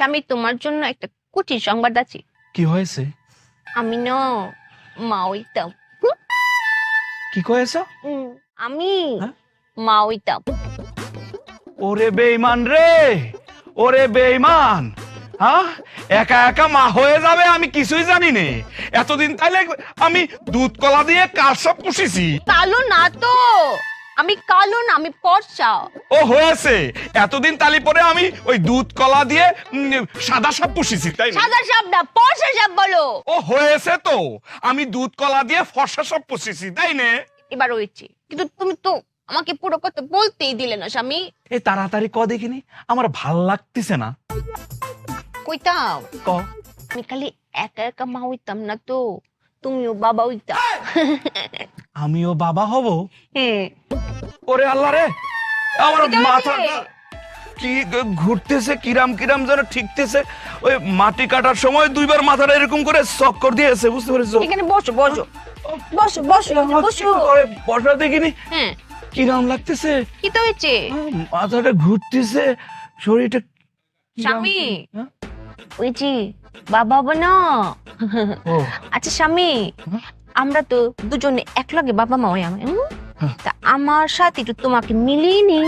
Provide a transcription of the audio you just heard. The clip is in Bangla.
স্বামী তোমার জন্য একটা কুটির সংবাদ আছে। কি হয়েছে? আমি না মা হইতাম। কি কয়েছ? আমি হ্যাঁ? মা হইতাম। ওরে বেঈমান রে, ওরে বেঈমান। হ্যাঁ, একা একা মা হয়ে যাবে আমি কিছুই জানি নে। এতদিন তাইলে আমি দুধ কলা দিয়ে কাল সব পুষিছি। কালো না তো, আমি কালো না, আমি ফর্সা। ও হয়েছে, এতদিন তালি পরে আমি ওই দুধ কলা দিয়ে সাদা সাপ পুষিছি, তাই না? সাদা সাপ না, ফর্সা সাপ বলো। ও হয়েছে তো, আমি দুধ কলা দিয়ে ফর্সা সাপ পুষিছি, তাই না? এবার হয়েছে, কিন্তু তুমি তো আমাকে পুরো কথা বলতেই দিলে না স্বামী। এই তাড়াতাড়ি ক দেখিনি, আমার ভাল লাগতেছে না। কইতাম ক। আমি খালি একা একা মা হইতাম না তো, তুমিও বাবা হইতা। আমিও বাবা হব? হ্যাঁ। ওরে আল্লাহ রে, আমার এটা মাথাটা কি ঘুরতেছে, কিরাম কিরাম যেন ঠিকতেছে। ওই মাটি কাটার সময় দুইবার মাথাটা এরকম করে চক্কর দিয়েছে, বুঝতে পেরেছো? এখানে বসো বসো বসো বসো বসো। বসা দেখিনি, হ্যাঁ, কিরাম লাগতেছে, কি তো হয়েছে মাথাটা ঘুরতেছে, শরীরটা কিরাম- স্বামী? হ্যাঁ? ওই জি বাবা হবো না। ও, আচ্ছা স্বামী, হ্যাঁ? আমরা তো দুজনে একলগে বাবা মা হই আমি, হ্যাঁ। তা আমার সাথে একটু তোমাকে মিলিয়ে নি।